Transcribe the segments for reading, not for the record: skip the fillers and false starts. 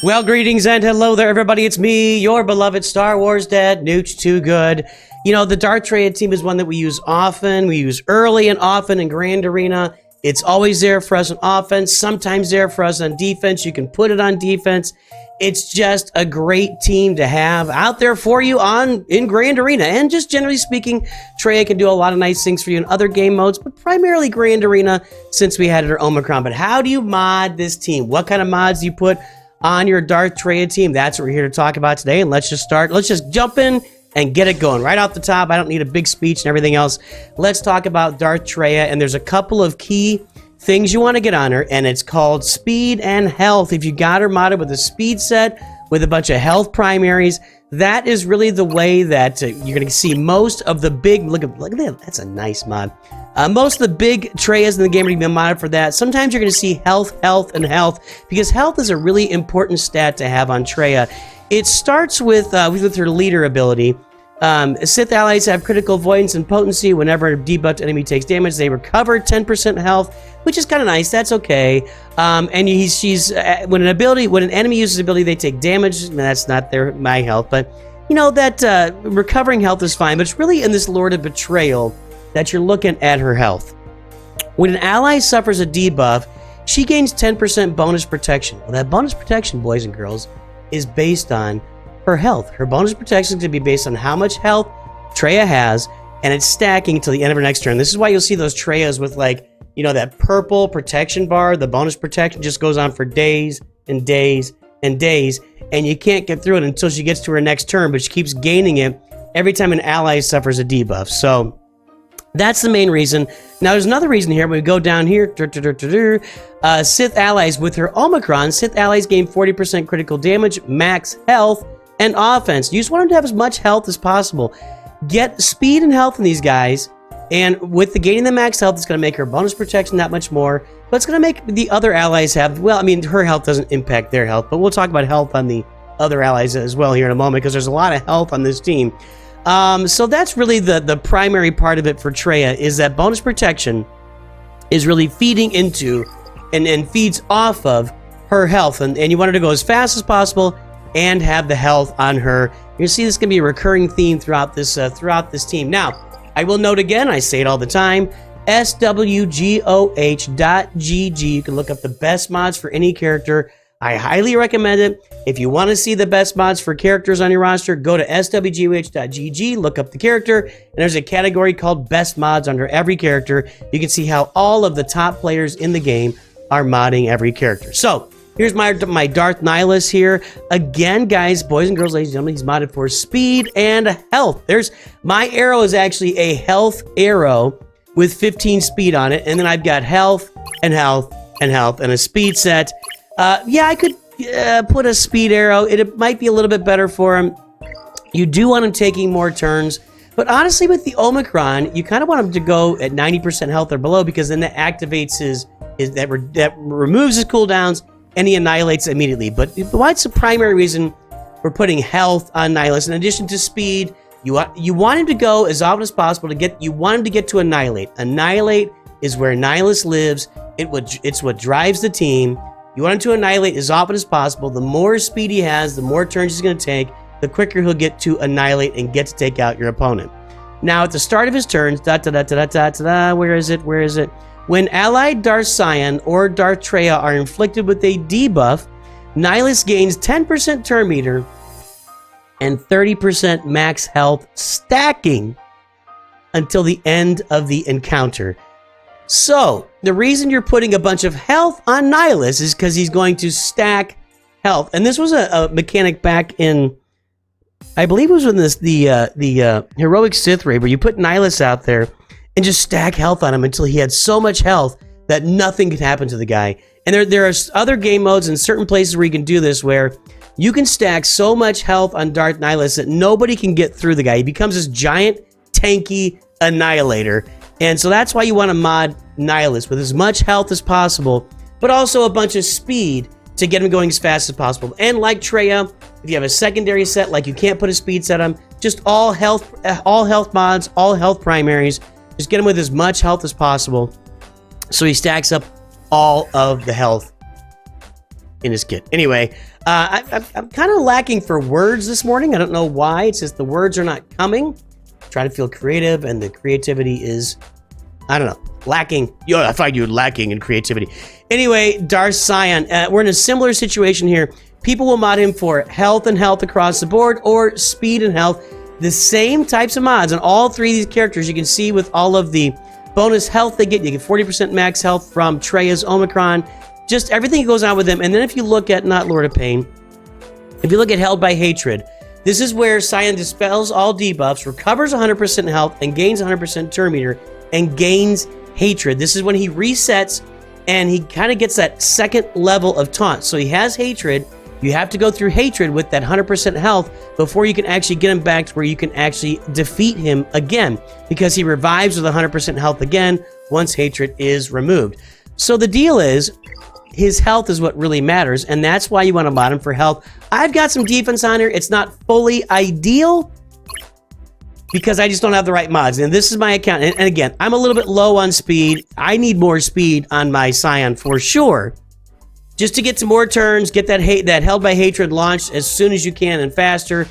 Well, greetings and hello there, everybody. It's me, your beloved Star Wars dad, Nooch Too Good. You know, the Darth Traya team is one that we use often. We use early and often in Grand Arena. It's always there for us on offense, sometimes there for us on defense. You can put it on defense. It's just a great team to have out there for you in Grand Arena. And just generally speaking, Traya can do a lot of nice things for you in other game modes, but primarily Grand Arena since we had it at Omicron. But how do you mod this team? What kind of mods do you put on your Darth Traya team? That's what we're here to talk about today. And let's just jump in and get it going right off the top. I don't need a big speech and everything else. Let's talk about Darth Traya, and there's a couple of key things you want to get on her, and it's called speed and health. If you got her modded with a speed set with a bunch of health primaries, that is really the way that you're going to see most of the big, look at that, that's a nice mod. Most of the big Trayas in the game are going to be modded for that. Sometimes you're going to see health, and health, because health is a really important stat to have on Traya. It starts with her leader ability. Sith Allies have critical avoidance and potency. Whenever a debuffed enemy takes damage, they recover 10% health, which is kind of nice. That's okay. And when an enemy uses ability, they take damage. That's not my health, but you know that recovering health is fine. But it's really in this Lord of Betrayal that you're looking at her health. When an ally suffers a debuff, she gains 10% bonus protection. Well, that bonus protection, boys and girls, is based on her health. Her bonus protection is going to be based on how much health Traya has, and it's stacking until the end of her next turn. This is why you'll see those Trayas with, like, you know, that purple protection bar. The bonus protection just goes on for days and days and days, and you can't get through it until she gets to her next turn, but she keeps gaining it every time an ally suffers a debuff. So that's the main reason. Now, there's another reason here. When we go down here, Sith Allies with her Omicron, Sith Allies gain 40% critical damage, max health, and offense. You just want them to have as much health as possible. Get speed and health in these guys, and with the gaining the max health, it's going to make her bonus protection that much more, but it's going to make the other allies have, well, I mean, her health doesn't impact their health, but we'll talk about health on the other allies as well here in a moment, because there's a lot of health on this team. So that's really the primary part of it for Traya, is that bonus protection is really feeding into and feeds off of her health, and you want her to go as fast as possible and have the health on her. You're gonna see this can be a recurring theme throughout this team. Now, I will note again, I say it all the time, swgoh.gg. You can look up the best mods for any character. I highly recommend it. If you want to see the best mods for characters on your roster, go to swgoh.gg, look up the character, and there's a category called best mods under every character. You can see how all of the top players in the game are modding every character. So here's my Darth Nylus here. Again, guys, boys and girls, ladies and gentlemen, he's modded for speed and health. My arrow is actually a health arrow with 15 speed on it, and then I've got health and health and health and a speed set. Yeah, I could put a speed arrow. It might be a little bit better for him. You do want him taking more turns, but honestly, with the Omicron, you kind of want him to go at 90% health or below, because then that activates that removes his cooldowns, and he annihilates immediately. But what's the primary reason we're putting health on Nylus? In addition to speed, you want him to go as often as possible you want him to get to annihilate. Annihilate is where Nylus lives. It's what drives the team. You want him to annihilate as often as possible. The more speed he has, the more turns he's going to take, the quicker he'll get to annihilate and get to take out your opponent. Now, at the start of his turns, where is it? When allied Darth Sion or Darth Traya are inflicted with a debuff, Nylus gains 10% turn meter and 30% max health, stacking until the end of the encounter. So, the reason you're putting a bunch of health on Nylus is because he's going to stack health. And this was a mechanic back in, I believe it was in the Heroic Sith Raid, where you put Nylus out there and just stack health on him until he had so much health that nothing could happen to the guy. And there are other game modes in certain places where you can do this, where you can stack so much health on Darth Nylus that nobody can get through the guy. He becomes this giant, tanky annihilator. And so that's why you want to mod Nylus with as much health as possible, but also a bunch of speed to get him going as fast as possible. And like Traya, if you have a secondary set, like you can't put a speed set on, just all health mods, all health primaries, just get him with as much health as possible so he stacks up all of the health in his kit. Anyway, I'm kind of lacking for words this morning. I don't know why. It's just the words are not coming. Try to feel creative, and the creativity is, I don't know, lacking. Yo, I find you lacking in creativity. Anyway, Darth Scion. We're in a similar situation here. People will mod him for health and health across the board, or speed and health. The same types of mods on all three of these characters. You can see with all of the bonus health they get. You get 40% max health from Traya's Omicron. Just everything that goes on with them. And then if you look at, not Lord of Pain, if you look at Held by Hatred, this is where Scion dispels all debuffs, recovers 100% health, and gains 100% turn meter, and gains Hatred. This is when he resets, and he kind of gets that second level of taunt. So he has Hatred. You have to go through Hatred with that 100% health before you can actually get him back to where you can actually defeat him again, because he revives with 100% health again once Hatred is removed. So the deal is, his health is what really matters, and that's why you want to mod him for health. I've got some defense on here. It's not fully ideal because I just don't have the right mods. And this is my account. And again, I'm a little bit low on speed. I need more speed on my Scion for sure, just to get some more turns, get that Held by Hatred launched as soon as you can and faster.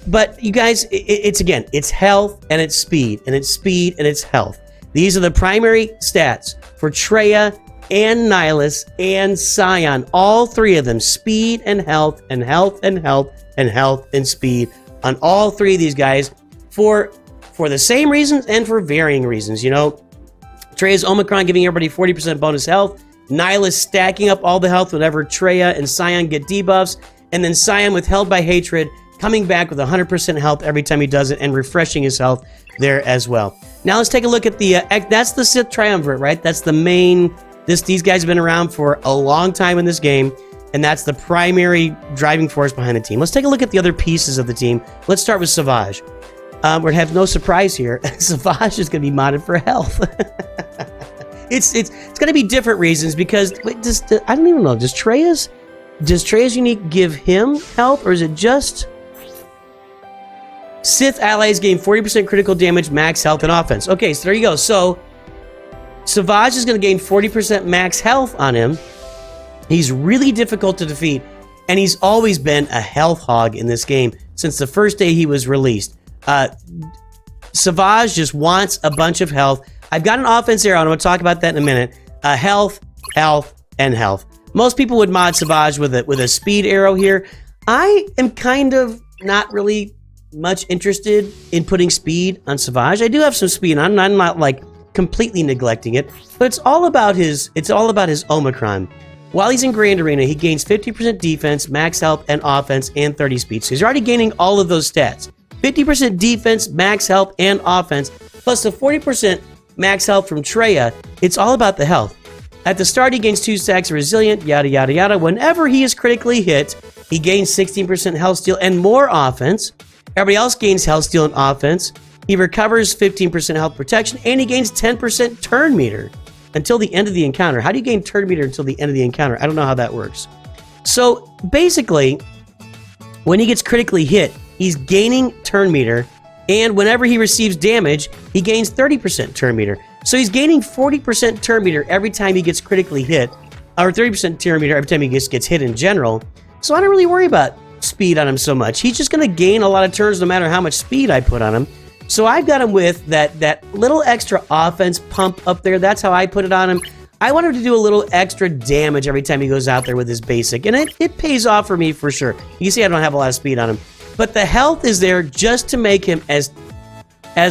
But you guys, it's health and it's speed, and it's speed and it's health. These are the primary stats for Traya and Nylus and Scion. All three of them, speed and health and health and health and health and speed on all three of these guys for the same reasons and for varying reasons. You know, Traya's Omicron giving everybody 40% bonus health, Nylus stacking up all the health whenever Traya and Scion get debuffs, and then Scion with Held by Hatred coming back with 100% health every time he does it and refreshing his health there as well. Now let's take a look at the, that's the Sith Triumvirate, right? That's the main, these guys have been around for a long time in this game, and that's the primary driving force behind the team. Let's take a look at the other pieces of the team. Let's start with Savage. We're gonna have no surprise here. Savage is gonna be modded for health. It's gonna be different reasons, because wait, I don't even know. Does Traya's unique give him health, or is it just Sith Allies gain 40% critical damage, max health, and offense? Okay, so there you go. So Savage is gonna gain 40% max health on him. He's really difficult to defeat, and he's always been a health hog in this game since the first day he was released. Savage just wants a bunch of health. I've got an offense arrow, and I'm going to talk about that in a minute. Health, health, and health. Most people would mod Savage with a speed arrow here. I am kind of not really much interested in putting speed on Savage. I do have some speed on, and I'm not like completely neglecting it, but it's all about his Omicron. While he's in Grand Arena, he gains 50% defense, max health, and offense, and 30 speed. So he's already gaining all of those stats. 50% defense, max health, and offense, plus the 40% max health from Traya. It's all about the health. At the start, he gains 2 stacks of resilient, yada, yada, yada. Whenever he is critically hit, he gains 16% health steal and more offense. Everybody else gains health steal and offense. He recovers 15% health protection, and he gains 10% turn meter until the end of the encounter. How do you gain turn meter until the end of the encounter? I don't know how that works. So basically, when he gets critically hit, he's gaining turn meter, and whenever he receives damage, he gains 30% turn meter. So he's gaining 40% turn meter every time he gets critically hit, or 30% turn meter every time he gets hit in general. So I don't really worry about speed on him so much. He's just going to gain a lot of turns no matter how much speed I put on him. So I've got him with that little extra offense pump up there. That's how I put it on him. I want him to do a little extra damage every time he goes out there with his basic, and it pays off for me for sure. You see I don't have a lot of speed on him. But the health is there just to make him as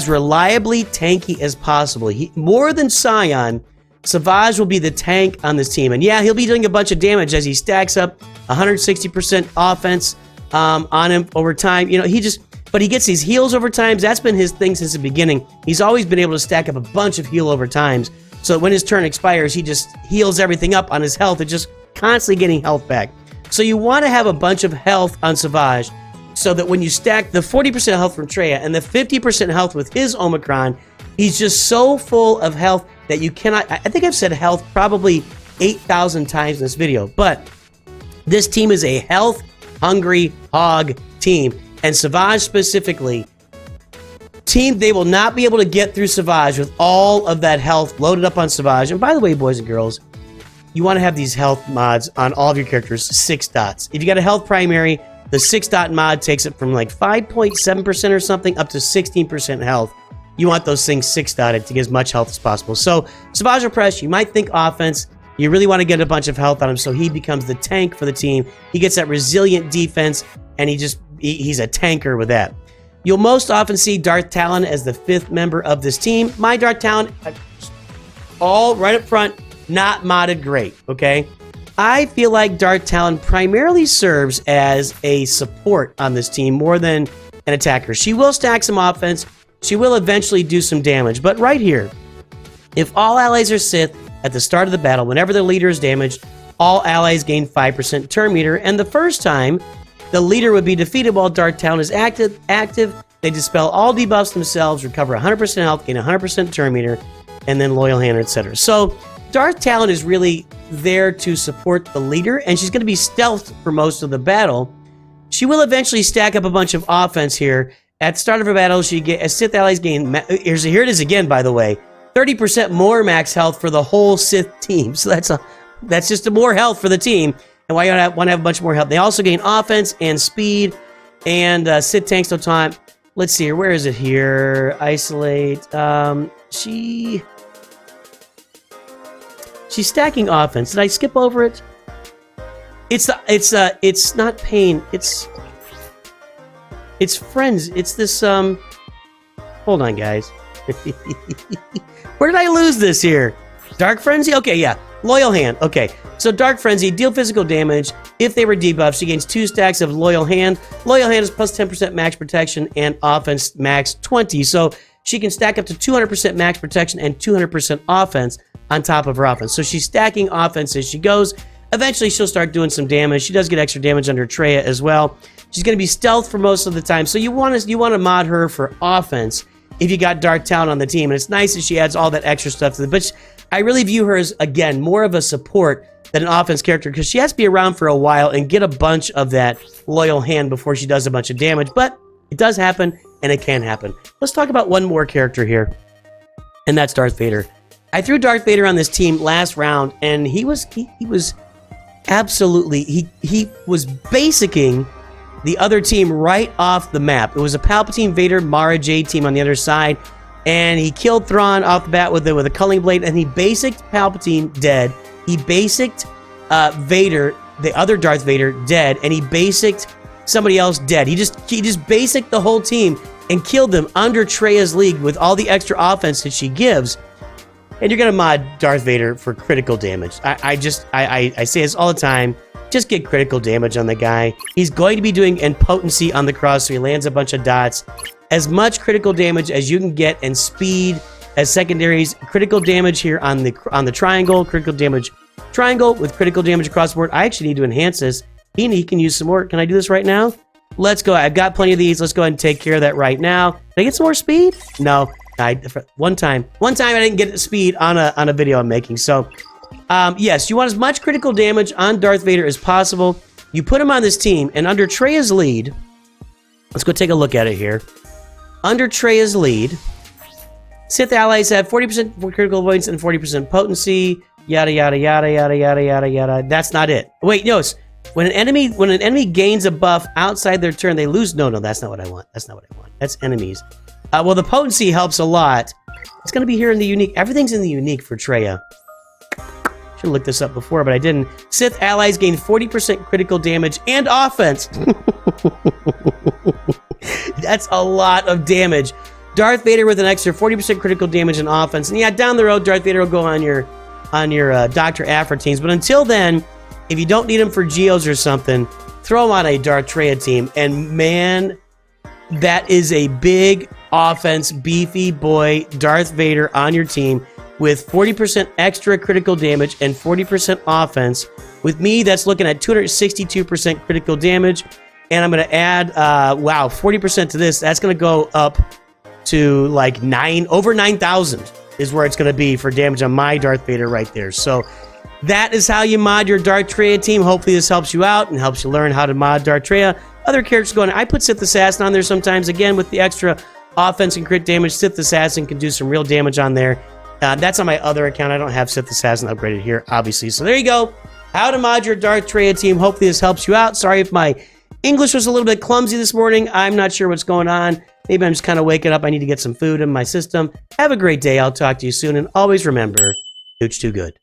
reliably tanky as possible. More than Scion, Savage will be the tank on this team. And yeah, he'll be doing a bunch of damage as he stacks up 160% offense on him over time. You know, but he gets these heals over times. That's been his thing since the beginning. He's always been able to stack up a bunch of heal over times. So that when his turn expires, he just heals everything up on his health and just constantly getting health back. So you want to have a bunch of health on Savage, so that when you stack the 40% health from Traya and the 50% health with his Omicron, he's just so full of health that you cannot... I think I've said health probably 8,000 times in this video, but this team is a health-hungry hog team, and Savage specifically, they will not be able to get through Savage with all of that health loaded up on Savage. And by the way, boys and girls, you want to have these health mods on all of your characters, 6 dots. If you got a health primary, the 6 dot mod takes it from like 5.7% or something up to 16% health. You want those things 6 dotted to get as much health as possible. So Savage Opress, you might think offense. You really want to get a bunch of health on him so he becomes the tank for the team. He gets that resilient defense, and he's a tanker with that. You'll most often see Darth Talon as the 5th member of this team. My Darth Talon, all right up front, not modded great, okay? I feel like Darth Talon primarily serves as a support on this team more than an attacker. She will stack some offense. She will eventually do some damage. But right here, if all allies are Sith at the start of the battle, whenever their leader is damaged, all allies gain 5% turn meter. And the first time the leader would be defeated while Darth Talon is active, they dispel all debuffs themselves, recover 100% health, gain 100% turn meter, and then loyal hand, etc. So Darth Talon is really there to support the leader, and she's going to be stealthed for most of the battle. She will eventually stack up a bunch of offense here. At the start of her battle, as Sith Allies gain... Here it is again, by the way. 30% more max health for the whole Sith team. So that's just more health for the team. And why you want to have a bunch more health? They also gain offense and speed, and Sith tanks no time. Let's see here. Where is it here? Isolate. She's stacking offense. Did I skip over it? It's not pain. It's friends. It's this hold on, guys. Where did I lose this here? Dark Frenzy? Okay, yeah. Loyal Hand. Okay. So Dark Frenzy, deal physical damage. If they were debuffed, she gains 2 stacks of Loyal Hand. Loyal Hand is plus 10% max protection and offense max 20. So she can stack up to 200% max protection and 200% offense on top of her offense. So she's stacking offense as she goes. Eventually, she'll start doing some damage. She does get extra damage under Traya as well. She's going to be stealth for most of the time. So you want to mod her for offense if you got Darth Talon on the team. And it's nice that she adds all that extra stuff to the... But I really view her as, again, more of a support than an offense character because she has to be around for a while and get a bunch of that loyal hand before she does a bunch of damage. But it does happen, and it can happen. Let's talk about one more character here, and that's Darth Vader. I threw Darth Vader on this team last round, and he was absolutely... He was basicking the other team right off the map. It was a Palpatine, Vader, Mara Jade team on the other side, and he killed Thrawn off the bat with a culling blade, and he basicked Palpatine dead. He basicked Vader, the other Darth Vader, dead, and he basicked somebody else dead. He just basicked the whole team and killed them under Traya's league with all the extra offense that she gives. And you're gonna mod Darth Vader for critical damage. I say this all the time. Just get critical damage on the guy. He's going to be doing and potency on the cross, so he lands a bunch of dots. As much critical damage as you can get, and speed as secondaries. Critical damage here on the triangle. Critical damage triangle with critical damage across the board. I actually need to enhance this. He can use some more. Can I do this right now? Let's go. I've got plenty of these. Let's go ahead and take care of that right now. Did I get some more speed? No. One time I didn't get speed on a video I'm making. So, yes, you want as much critical damage on Darth Vader as possible. You put him on this team, and under Traya's lead, let's go take a look at it here. Under Traya's lead, Sith Allies have 40% critical avoidance and 40% potency. Yada yada yada yada yada yada yada. That's not it. Wait, no. When an enemy gains a buff outside their turn, they lose. No, that's not what I want. That's not what I want. That's enemies. Well, the potency helps a lot. It's going to be here in the unique. Everything's in the unique for Traya. Should have looked this up before, but I didn't. Sith Allies gain 40% critical damage and offense. That's a lot of damage. Darth Vader with an extra 40% critical damage and offense. And yeah, down the road, Darth Vader will go on your Dr. Aphra teams. But until then, if you don't need him for Geos or something, throw him on a Darth Traya team. And man, that is a big offense, beefy boy, Darth Vader on your team with 40% extra critical damage and 40% offense. With me, that's looking at 262% critical damage. And I'm going to add, 40% to this. That's going to go up to like over 9,000 is where it's going to be for damage on my Darth Vader right there. So that is how you mod your Darth Traya team. Hopefully this helps you out and helps you learn how to mod Darth Traya. Other characters going, I put Sith Assassin on there sometimes, again, with the extra offense and crit damage. Sith Assassin can do some real damage on there. That's on my other account. I don't have Sith Assassin upgraded here, obviously. So there you go. How to mod your Darth Traya team. Hopefully this helps you out. Sorry if my English was a little bit clumsy this morning. I'm not sure what's going on. Maybe I'm just kind of waking up. I need to get some food in my system. Have a great day. I'll talk to you soon. And always remember, Nooch too good.